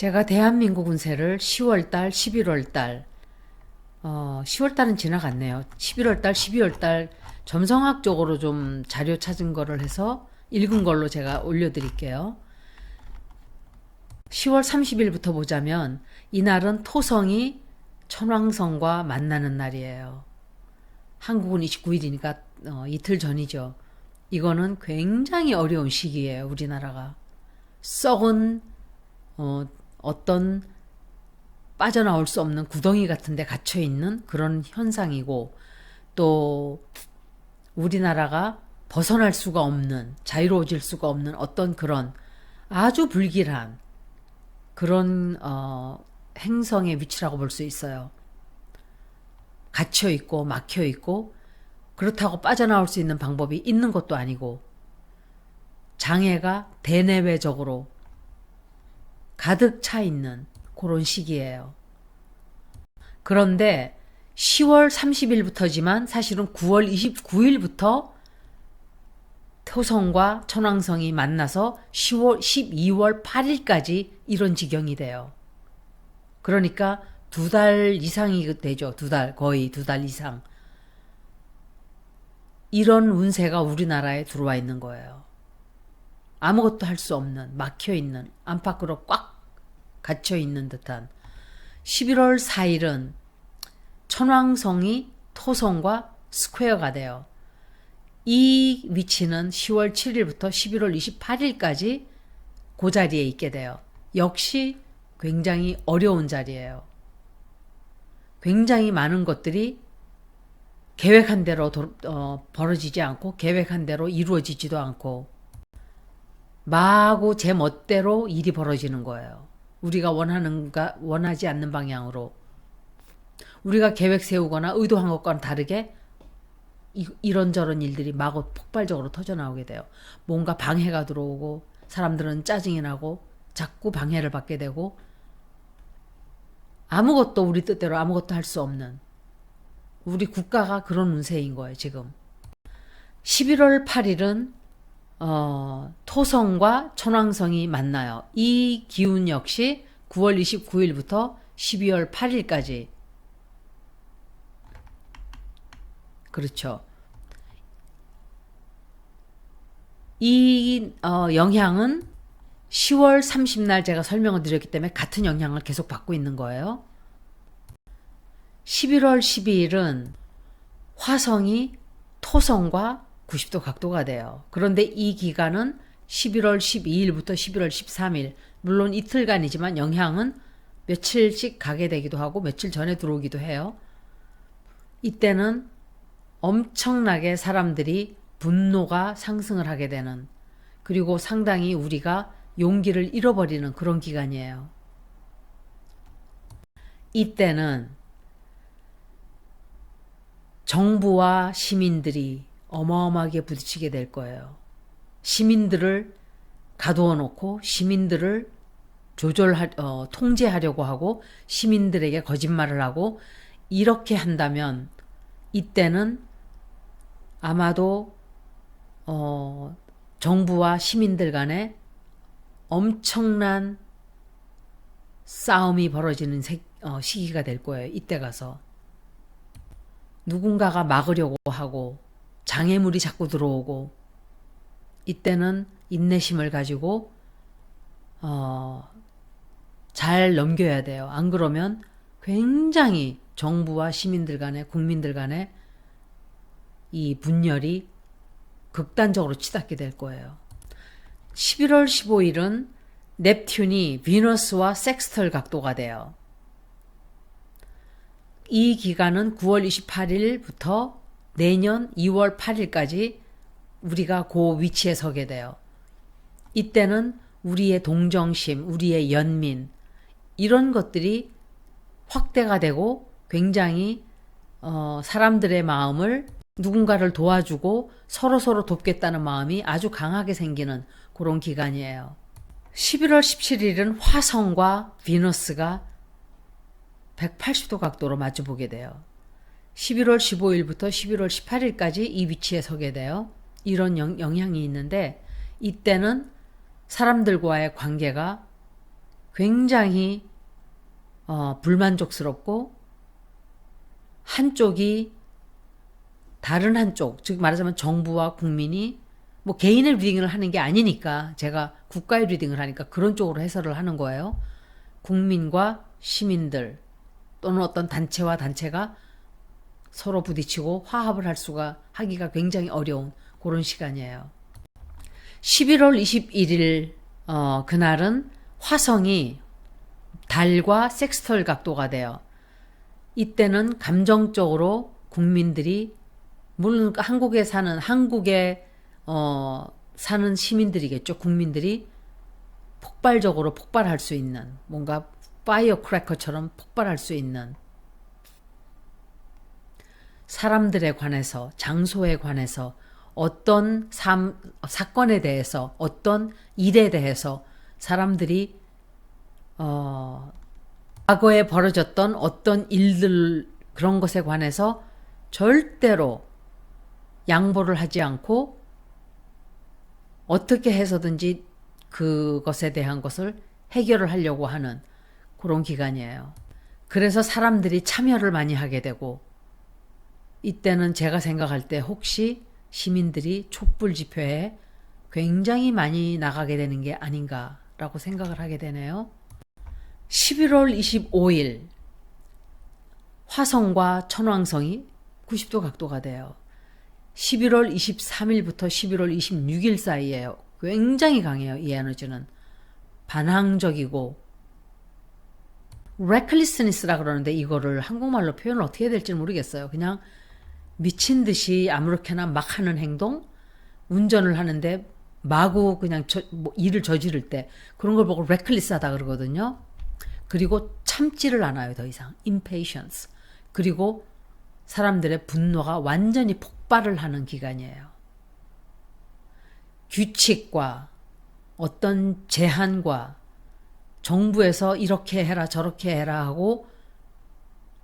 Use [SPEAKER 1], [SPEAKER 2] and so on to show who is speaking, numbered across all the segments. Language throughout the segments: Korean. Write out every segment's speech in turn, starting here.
[SPEAKER 1] 제가 대한민국 운세를 10월달, 11월달, 10월달은 지나갔네요. 11월달, 12월달 점성학적으로 좀 자료 찾은 거를 해서 읽은 걸로 제가 올려드릴게요. 10월 30일부터 보자면 이날은 토성이 천왕성과 만나는 날이에요. 한국은 29일이니까 이틀 전이죠. 이거는 굉장히 어려운 시기예요. 우리나라가. 썩은 어떤 빠져나올 수 없는 구덩이 같은 데 갇혀 있는 그런 현상이고, 또 우리나라가 벗어날 수가 없는, 자유로워질 수가 없는 어떤 그런 아주 불길한 그런 행성의 위치라고 볼 수 있어요. 갇혀 있고 막혀 있고, 그렇다고 빠져나올 수 있는 방법이 있는 것도 아니고, 장애가 대내외적으로 가득 차 있는 그런 시기예요. 그런데 10월 30일부터지만 사실은 9월 29일부터 토성과 천왕성이 만나서 12월 8일까지 이런 지경이 돼요. 그러니까 2달 이상이 되죠. 거의 2달 이상. 이런 운세가 우리나라에 들어와 있는 거예요. 아무것도 할 수 없는, 막혀 있는, 안팎으로 꽉 갇혀 있는 듯한. 11월 4일은 천왕성이 토성과 스퀘어가 돼요. 이 위치는 10월 7일부터 11월 28일까지 그 자리에 있게 돼요. 역시 굉장히 어려운 자리예요. 굉장히 많은 것들이 계획한 대로 벌어지지 않고, 계획한 대로 이루어지지도 않고, 마구 제 멋대로 일이 벌어지는 거예요. 우리가 원하지 않는 방향으로. 우리가 계획 세우거나 의도한 것과는 다르게 이런저런 일들이 마구 폭발적으로 터져나오게 돼요. 뭔가 방해가 들어오고, 사람들은 짜증이 나고 자꾸 방해를 받게 되고, 아무것도 우리 뜻대로 아무것도 할 수 없는, 우리 국가가 그런 운세인 거예요. 지금 11월 8일은 토성과 천왕성이 만나요. 이 기운 역시 9월 29일부터 12월 8일까지. 그렇죠. 이 영향은 10월 30날 제가 설명을 드렸기 때문에 같은 영향을 계속 받고 있는 거예요. 11월 12일은 화성이 토성과 90도 각도가 돼요. 그런데 이 기간은 11월 12일부터 11월 13일, 물론 이틀간이지만 영향은 며칠씩 가게 되기도 하고 며칠 전에 들어오기도 해요. 이때는 엄청나게 사람들이 분노가 상승을 하게 되는, 그리고 상당히 우리가 용기를 잃어버리는 그런 기간이에요. 이때는 정부와 시민들이 어마어마하게 부딪히게 될 거예요. 시민들을 가두어 놓고 시민들을 통제하려고 하고, 시민들에게 거짓말을 하고, 이렇게 한다면 이때는 아마도 정부와 시민들 간에 엄청난 싸움이 벌어지는 시기가 될 거예요. 이때 가서 누군가가 막으려고 하고 장애물이 자꾸 들어오고, 이때는 인내심을 가지고 잘 넘겨야 돼요. 안 그러면 굉장히 정부와 시민들 간에, 국민들 간에 이 분열이 극단적으로 치닫게 될 거예요. 11월 15일은 넵튠이 비너스와 섹스털 각도가 돼요. 이 기간은 9월 28일부터 내년 2월 8일까지 우리가 그 위치에 서게 돼요. 이때는 우리의 동정심, 우리의 연민, 이런 것들이 확대가 되고, 굉장히 사람들의 마음을, 누군가를 도와주고 서로 돕겠다는 마음이 아주 강하게 생기는 그런 기간이에요. 11월 17일은 화성과 비너스가 180도 각도로 마주보게 돼요. 11월 15일부터 11월 18일까지 이 위치에 서게 돼요. 이런 영향이 있는데, 이때는 사람들과의 관계가 굉장히 불만족스럽고 한쪽이 다른 한쪽, 즉 말하자면 정부와 국민이 뭐 개인의 리딩을 하는 게 아니니까 제가 국가의 리딩을 하니까 그런 쪽으로 해설을 하는 거예요. 국민과 시민들 또는 어떤 단체와 단체가 서로 부딪히고 화합을 하기가 굉장히 어려운 그런 시간이에요. 11월 21일 그날은 화성이 달과 섹스털 각도가 돼요. 이때는 감정적으로 국민들이 물론 한국에 사는 시민들이겠죠. 국민들이 폭발적으로 폭발할 수 있는 뭔가 파이어 크래커처럼 폭발할 수 있는 사람들에 관해서 장소에 관해서 어떤 사건에 대해서 어떤 일에 대해서 사람들이 과거에 벌어졌던 어떤 일들 그런 것에 관해서 절대로 양보를 하지 않고 어떻게 해서든지 그것에 대한 것을 해결을 하려고 하는 그런 기간이에요. 그래서 사람들이 참여를 많이 하게 되고 이때는 제가 생각할 때 혹시 시민들이 촛불 집회에 굉장히 많이 나가게 되는 게 아닌가라고 생각을 하게 되네요. 11월 25일 화성과 천왕성이 90도 각도가 돼요. 11월 23일부터 11월 26일 사이에요. 굉장히 강해요. 이 에너지는. 반항적이고 recklessness라 그러는데 이거를 한국말로 표현을 어떻게 해야 될지 모르겠어요. 그냥 미친 듯이 아무렇게나 막 하는 행동, 운전을 하는데 마구 그냥 일을 저지를 때 그런 걸 보고 reckless하다 그러거든요. 그리고 참지를 않아요. 더 이상. impatience. 그리고 사람들의 분노가 완전히 폭발을 하는 기간이에요. 규칙과 어떤 제한과 정부에서 이렇게 해라 저렇게 해라 하고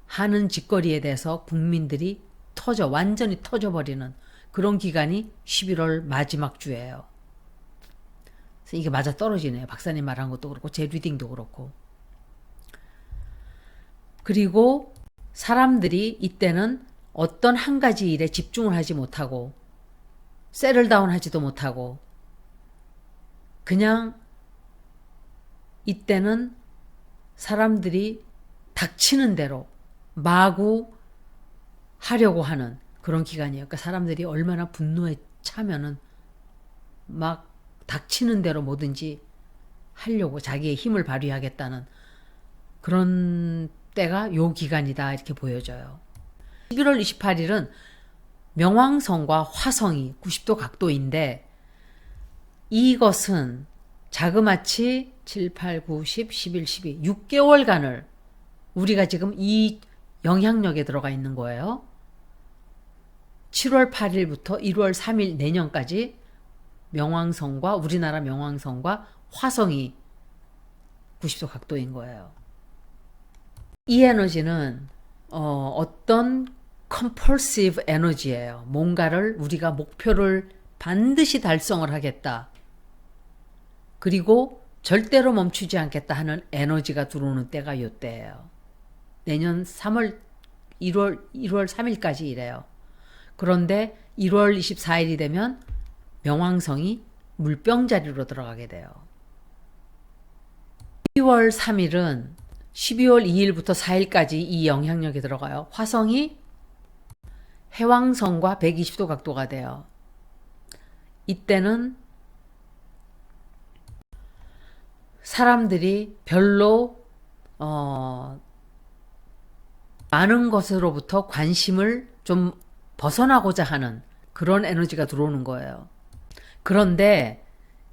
[SPEAKER 1] 하는 짓거리에 대해서 국민들이 완전히 터져버리는 그런 기간이 11월 마지막 주예요. 그래서 이게 맞아 떨어지네요. 박사님 말한 것도 그렇고 제 리딩도 그렇고. 그리고 사람들이 이때는 어떤 한 가지 일에 집중을 하지 못하고 셋틀다운 하지도 못하고 그냥 이때는 사람들이 닥치는 대로 마구 하려고 하는 그런 기간이에요. 그러니까 사람들이 얼마나 분노에 차면은 막 닥치는 대로 뭐든지 하려고 자기의 힘을 발휘하겠다는 그런 때가 요 기간이다 이렇게 보여져요. 11월 28일은 명왕성과 화성이 90도 각도인데 이것은 자그마치 7, 8, 9, 10, 11, 12, 6개월간을 우리가 지금 이 영향력에 들어가 있는 거예요. 7월 8일부터 1월 3일 내년까지 우리나라 명왕성과 화성이 90도 각도인 거예요. 이 에너지는 어떤 compulsive 에너지예요. 뭔가를 우리가 목표를 반드시 달성을 하겠다. 그리고 절대로 멈추지 않겠다 하는 에너지가 들어오는 때가 이때예요. 내년 1월 3일까지 이래요. 그런데 1월 24일이 되면 명왕성이 물병자리로 들어가게 돼요. 12월 3일은 12월 2일부터 4일까지 이 영향력이 들어가요. 화성이 해왕성과 120도 각도가 돼요. 이때는 사람들이 별로 많은 것으로부터 관심을 좀 벗어나고자 하는 그런 에너지가 들어오는 거예요. 그런데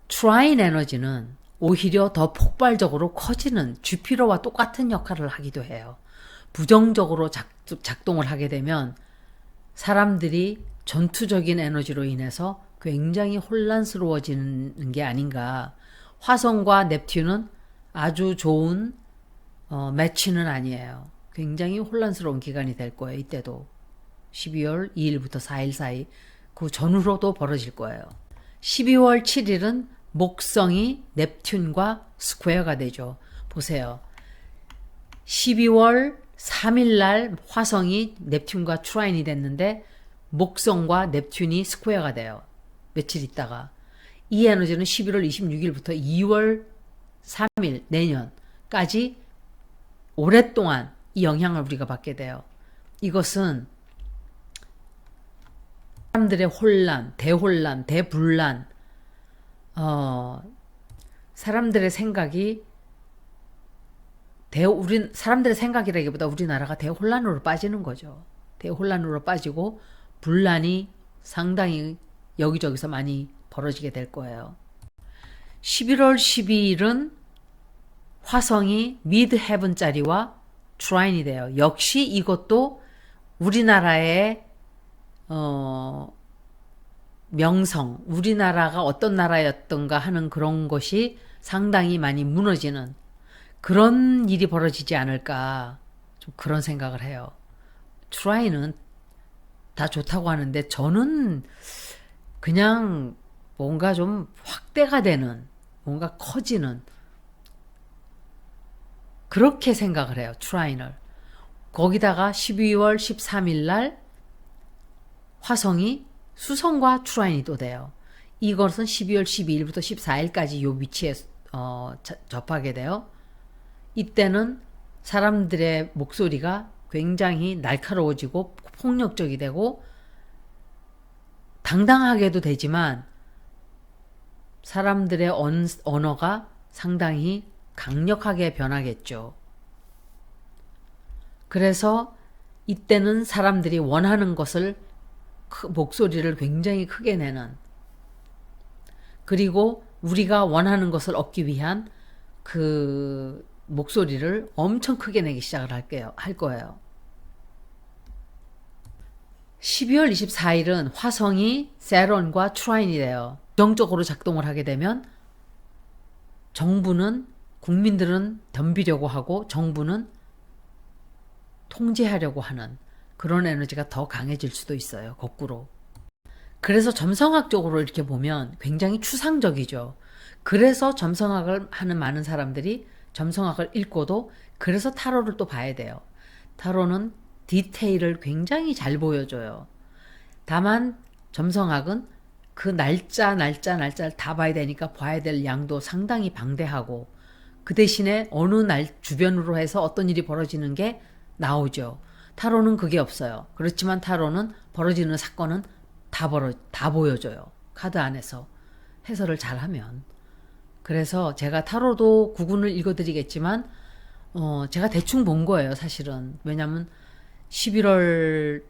[SPEAKER 1] 트라인 에너지는 오히려 더 폭발적으로 커지는 주피터와 똑같은 역할을 하기도 해요. 부정적으로 작동을 하게 되면 사람들이 전투적인 에너지로 인해서 굉장히 혼란스러워지는 게 아닌가. 화성과 넵튠은 아주 좋은 매치는 아니에요. 굉장히 혼란스러운 기간이 될 거예요. 이때도 12월 2일부터 4일 사이 그 전후로도 벌어질 거예요. 12월 7일은 목성이 넵튠과 스퀘어가 되죠. 보세요. 12월 3일 날 화성이 넵튠과 트라인이 됐는데 목성과 넵튠이 스퀘어가 돼요. 며칠 있다가. 이 에너지는 11월 26일부터 2월 3일 내년까지 오랫동안 이 영향을 우리가 받게 돼요. 이것은 사람들의 혼란, 대혼란, 대분란, 사람들의 생각이 사람들의 생각이라기보다 우리나라가 대혼란으로 빠지는 거죠. 대혼란으로 빠지고 분란이 상당히 여기저기서 많이 벌어지게 될 거예요. 11월 12일은 화성이 미드 헤븐자리와 트라인이 돼요. 역시 이것도 우리나라의 명성, 우리나라가 어떤 나라였던가 하는 그런 것이 상당히 많이 무너지는 그런 일이 벌어지지 않을까, 좀 그런 생각을 해요. 트라이는 다 좋다고 하는데 저는 그냥 뭔가 좀 확대가 되는, 뭔가 커지는 그렇게 생각을 해요. 트라인을. 거기다가 12월 13일 날 화성이 수성과 트라인이 또 돼요. 이것은 12월 12일부터 14일까지 이 위치에 접하게 돼요. 이때는 사람들의 목소리가 굉장히 날카로워지고 폭력적이 되고 당당하게도 되지만 사람들의 언어가 상당히 강력하게 변하겠죠. 그래서 이때는 사람들이 원하는 것을 목소리를 굉장히 크게 내는, 그리고 우리가 원하는 것을 얻기 위한 그 목소리를 엄청 크게 내기 시작을 할 거예요. 12월 24일은 화성이 세론과 트라인이 돼요. 부정적으로 작동을 하게 되면 국민들은 덤비려고 하고 정부는 통제하려고 하는 그런 에너지가 더 강해질 수도 있어요. 거꾸로. 그래서 점성학적으로 이렇게 보면 굉장히 추상적이죠. 그래서 점성학을 하는 많은 사람들이 점성학을 읽고도 그래서 타로를 또 봐야 돼요. 타로는 디테일을 굉장히 잘 보여줘요. 다만 점성학은 그 날짜를 다 봐야 되니까 봐야 될 양도 상당히 방대하고 그 대신에 어느 날 주변으로 해서 어떤 일이 벌어지는 게 나오죠. 타로는 그게 없어요. 그렇지만 타로는 벌어지는 사건은 다 보여줘요. 카드 안에서 해설을 잘하면. 그래서 제가 타로도 구군을 읽어드리겠지만 제가 대충 본 거예요. 사실은. 왜냐하면 11월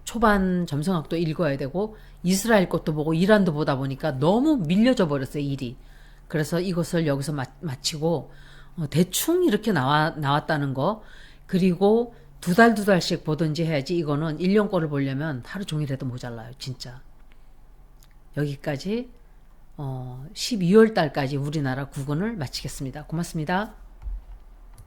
[SPEAKER 1] 초반 점성학도 읽어야 되고 이스라엘 것도 보고 이란도 보다 보니까 너무 밀려져 버렸어요. 일이. 그래서 이것을 여기서 마치고 대충 이렇게 나왔다는 거, 그리고 두 달씩 보든지 해야지. 이거는 1년 거를 보려면 하루 종일 해도 모자라요. 진짜. 여기까지 12월 달까지 우리나라 구군을 마치겠습니다. 고맙습니다.